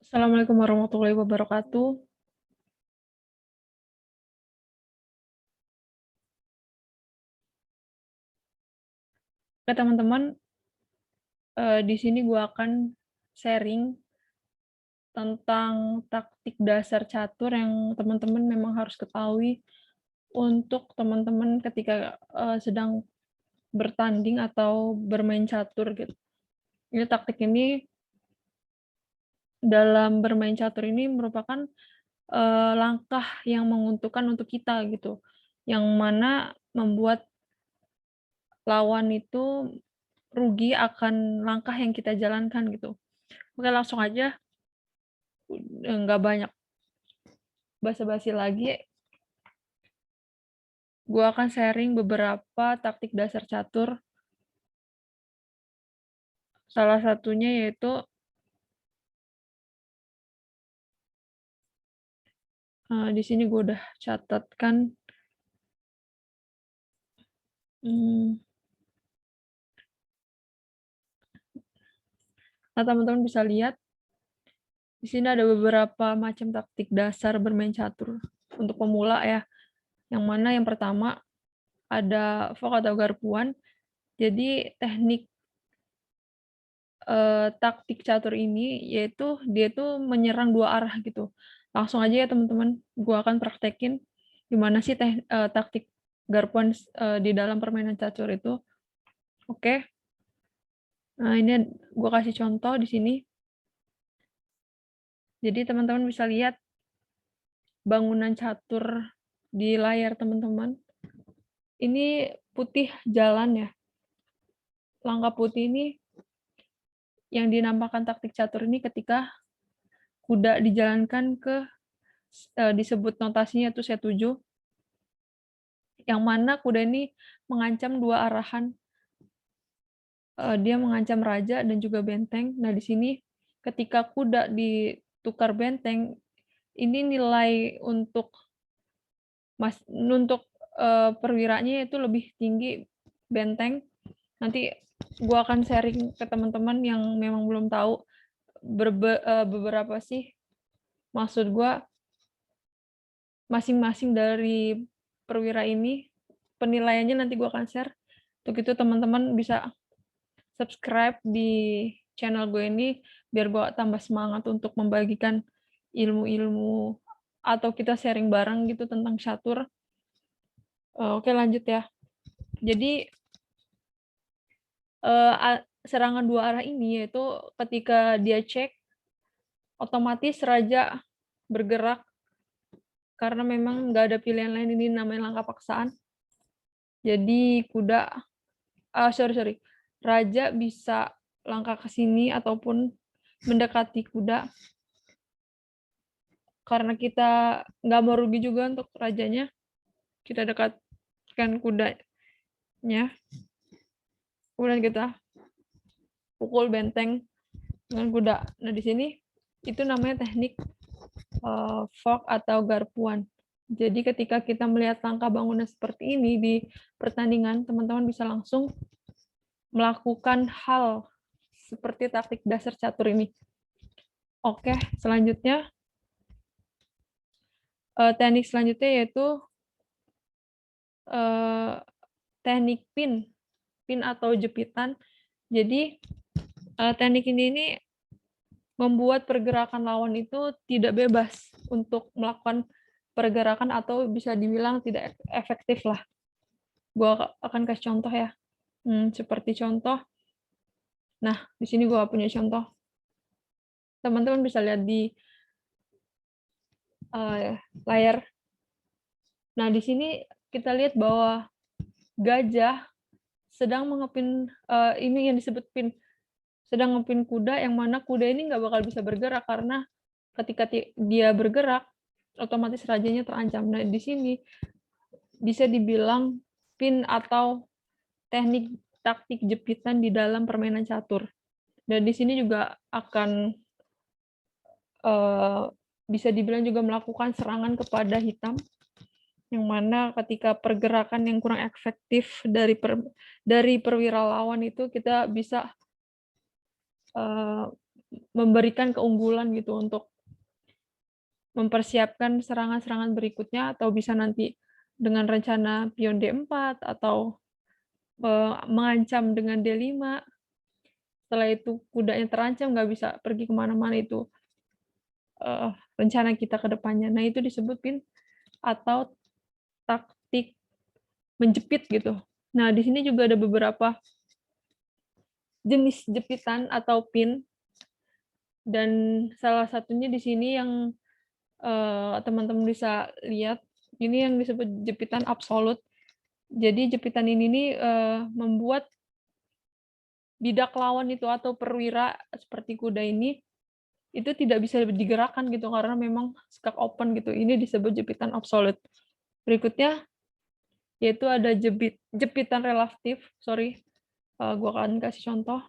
Assalamualaikum warahmatullahi wabarakatuh. Oke teman-teman, di sini gue akan sharing tentang taktik dasar catur yang teman-teman memang harus ketahui untuk teman-teman ketika sedang bertanding atau bermain catur gitu. Ini taktik ini dalam bermain catur ini merupakan langkah yang menguntungkan untuk kita gitu, yang mana membuat lawan itu rugi akan langkah yang kita jalankan gitu. Oke langsung aja, nggak banyak basa-basi lagi, gue akan sharing beberapa taktik dasar catur. Salah satunya yaitu di sini gue udah catatkan. Nah, teman-teman bisa lihat di sini ada beberapa macam taktik dasar bermain catur untuk pemula ya. Yang mana yang pertama ada fork atau garpuan. Jadi teknik taktik catur ini yaitu dia tuh menyerang dua arah gitu. Langsung aja ya teman-teman, gue akan praktekin gimana sih taktik garpuan di dalam permainan catur itu. Oke. Nah, ini gue kasih contoh di sini. Jadi teman-teman bisa lihat bangunan catur di layar teman-teman. Ini putih jalan ya. Langkah putih ini yang dinamakan taktik catur ini ketika kuda dijalankan ke disebut notasinya itu C7, yang mana kuda ini mengancam dua arahan. Dia mengancam raja dan juga benteng. Nah, di sini ketika kuda ditukar benteng, ini nilai untuk perwiranya itu lebih tinggi benteng. Nanti gue akan sharing ke teman-teman yang memang belum tahu beberapa sih maksud gue masing-masing dari perwira ini. Penilaiannya nanti gue akan share. Untuk itu teman-teman bisa subscribe di channel gue ini biar gue tambah semangat untuk membagikan ilmu-ilmu atau kita sharing bareng gitu tentang catur. Oke lanjut ya. Jadi serangan dua arah ini yaitu ketika dia cek, otomatis raja bergerak karena memang nggak ada pilihan lain, ini namanya langkah paksaan. Jadi raja bisa langkah ke sini ataupun mendekati kuda. Karena kita nggak mau rugi juga untuk rajanya, kita dekatkan kudanya. Kemudian kita pukul benteng dengan kuda. Nah, di sini itu namanya teknik fork atau garpuan. Jadi ketika kita melihat langkah bangunan seperti ini di pertandingan, teman-teman bisa langsung melakukan hal seperti taktik dasar catur ini. Oke, selanjutnya teknik selanjutnya yaitu teknik pin atau jepitan. Jadi teknik ini membuat pergerakan lawan itu tidak bebas untuk melakukan pergerakan atau bisa dibilang tidak efektif lah. Gue akan kasih contoh ya. Seperti contoh. Nah, di sini gue punya contoh. Teman-teman bisa lihat di layar. Nah, di sini kita lihat bahwa gajah sedang mengepin, ini yang disebut pin, sedang ngepin kuda, yang mana kuda ini nggak bakal bisa bergerak karena ketika dia bergerak, otomatis rajanya terancam. Nah, di sini bisa dibilang pin atau teknik taktik jepitan di dalam permainan catur. Dan di sini juga akan bisa dibilang juga melakukan serangan kepada hitam, yang mana ketika pergerakan yang kurang efektif dari perwira lawan itu kita bisa memberikan keunggulan gitu untuk mempersiapkan serangan-serangan berikutnya, atau bisa nanti dengan rencana pion D4 atau mengancam dengan D5. Setelah itu kudanya terancam nggak bisa pergi kemana-mana, itu rencana kita ke depannya. Nah, itu disebut pin atau taktik menjepit gitu. Nah, di sini juga ada beberapa jenis jepitan atau pin, dan salah satunya di sini yang teman-teman bisa lihat, ini yang disebut jepitan absolut. Jadi jepitan ini nih membuat bidak lawan itu atau perwira seperti kuda ini itu tidak bisa digerakkan gitu karena memang skak open gitu. Ini disebut jepitan absolut. Berikutnya yaitu ada jepitan relatif. Sorry, gua akan kasih contoh.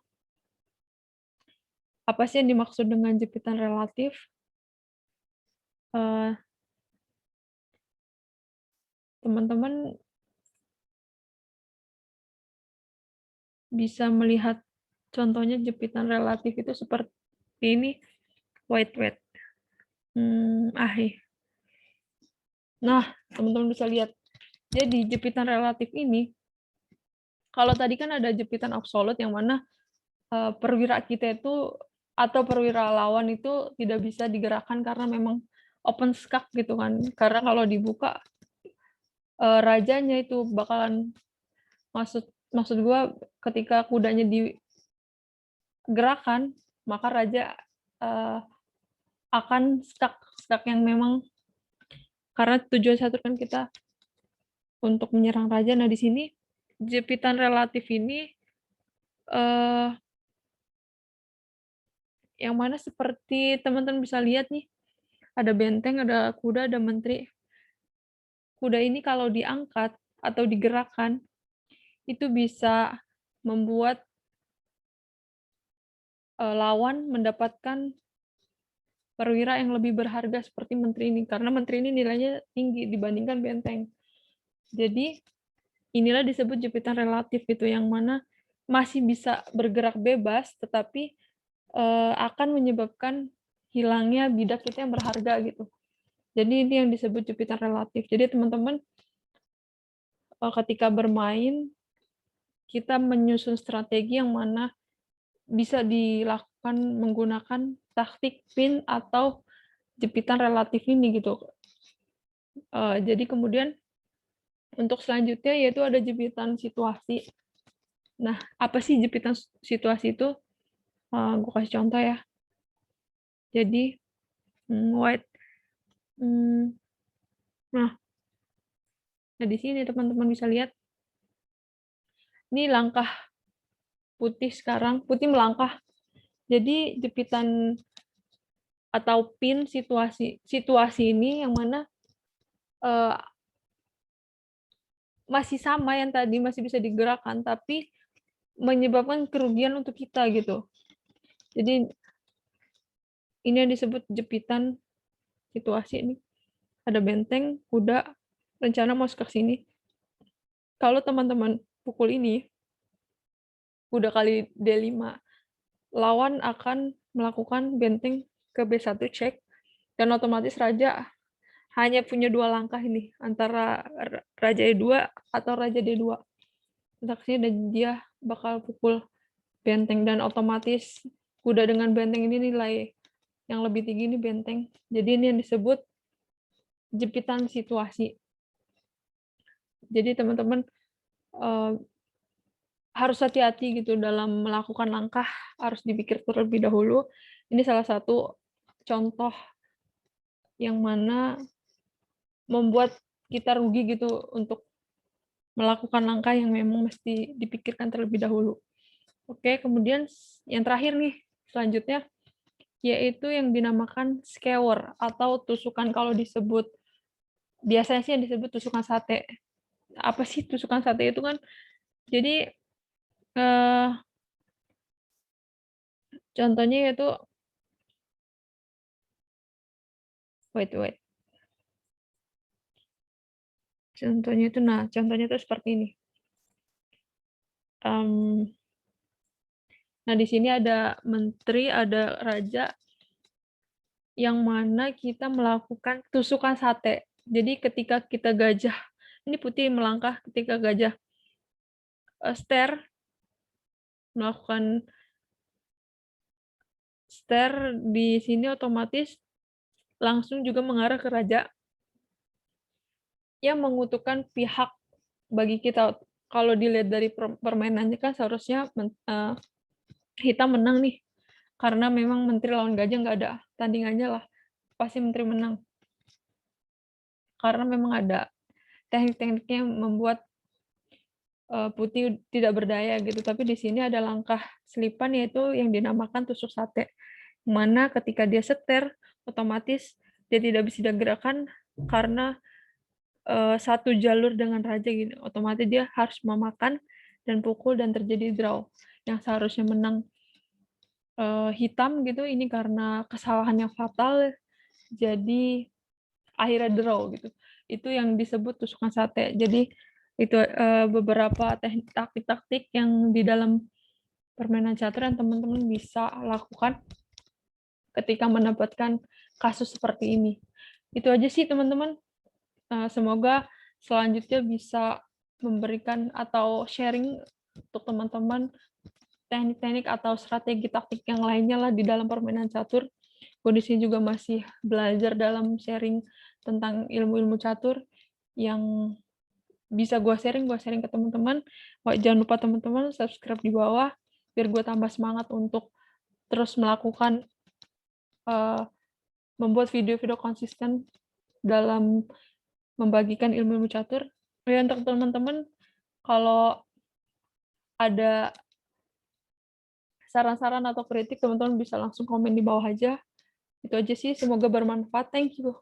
Apa sih yang dimaksud dengan jepitan relatif? Teman-teman bisa melihat contohnya jepitan relatif itu seperti ini, wait. Nah, teman-teman bisa lihat. Jadi jepitan relatif ini, kalau tadi kan ada jepitan absolut yang mana perwira kita itu atau perwira lawan itu tidak bisa digerakkan karena memang open skak gitu kan. Karena kalau dibuka rajanya itu bakalan maksud gua ketika kudanya digerakkan, maka raja akan skak yang memang karena tujuan satu kan kita untuk menyerang raja. Nah, di sini jepitan relatif ini yang mana seperti teman-teman bisa lihat nih, ada benteng, ada kuda, ada menteri. Kuda ini kalau diangkat atau digerakkan, itu bisa membuat lawan mendapatkan perwira yang lebih berharga seperti menteri ini, karena menteri ini nilainya tinggi dibandingkan benteng. Jadi inilah disebut jepitan relatif gitu, yang mana masih bisa bergerak bebas, tetapi akan menyebabkan hilangnya bidak kita yang berharga gitu. Jadi ini yang disebut jepitan relatif. Jadi teman-teman ketika bermain, kita menyusun strategi yang mana bisa dilakukan menggunakan taktik pin atau jepitan relatif ini gitu. Jadi kemudian untuk selanjutnya yaitu ada jepitan situasi. Nah, apa sih jepitan situasi itu? Gue kasih contoh ya. Jadi, wait. Nah, di sini teman-teman bisa lihat. Ini langkah putih sekarang. Putih melangkah. Jadi jepitan atau pin situasi ini yang mana masih sama yang tadi, masih bisa digerakkan, tapi menyebabkan kerugian untuk kita gitu. Jadi ini yang disebut jepitan situasi ini. Ada benteng, kuda, rencana masuk ke sini. Kalau teman-teman pukul ini, kuda kali D5, lawan akan melakukan benteng ke B1 cek, dan otomatis raja hanya punya 2 langkah ini, antara raja E2 atau raja D2. Saksinya dan dia bakal pukul benteng, dan otomatis kuda dengan benteng ini nilai yang lebih tinggi ini benteng. Jadi ini yang disebut jepitan situasi. Jadi teman-teman harus hati-hati gitu dalam melakukan langkah, harus dipikir terlebih dahulu. Ini salah satu contoh yang mana membuat kita rugi gitu untuk melakukan langkah yang memang mesti dipikirkan terlebih dahulu. Oke, kemudian yang terakhir nih, selanjutnya, yaitu yang dinamakan skewer atau tusukan. Kalau disebut, biasanya sih yang disebut tusukan sate. Apa sih tusukan sate itu kan? Jadi, contohnya yaitu, wait. Contohnya itu seperti ini. Nah, di sini ada menteri, ada raja, yang mana kita melakukan tusukan sate. Jadi ketika kita gajah, ini putih melangkah ketika gajah stare, melakukan stare di sini otomatis langsung juga mengarah ke raja yang menguntungkan pihak bagi kita. Kalau dilihat dari permainannya kan seharusnya hitam menang nih, karena memang menteri lawan gajah nggak ada tandingannya lah, pasti menteri menang. Karena memang ada teknik-tekniknya yang membuat putih tidak berdaya gitu. Tapi di sini ada langkah selipan yaitu yang dinamakan tusuk sate. Mana ketika dia seter, otomatis dia tidak bisa digerakkan karena satu jalur dengan raja gitu. Otomatis dia harus memakan dan pukul dan terjadi draw. Yang seharusnya menang hitam gitu, ini karena kesalahan yang fatal jadi akhirnya draw gitu. Itu yang disebut tusukan sate. Jadi itu beberapa taktik-taktik yang di dalam permainan catur yang teman-teman bisa lakukan ketika mendapatkan kasus seperti ini. Itu aja sih teman-teman. Semoga selanjutnya bisa memberikan atau sharing untuk teman-teman teknik-teknik atau strategi taktik yang lainnya lah di dalam permainan catur. Gue di sini juga masih belajar dalam sharing tentang ilmu-ilmu catur yang bisa gue sharing ke teman-teman. Jangan lupa teman-teman subscribe di bawah biar gue tambah semangat untuk terus melakukan membuat video-video konsisten dalam membagikan ilmu-ilmu catur. Ya, untuk teman-teman kalau ada saran-saran atau kritik, teman-teman bisa langsung komen di bawah aja. Itu aja sih, semoga bermanfaat. Thank you.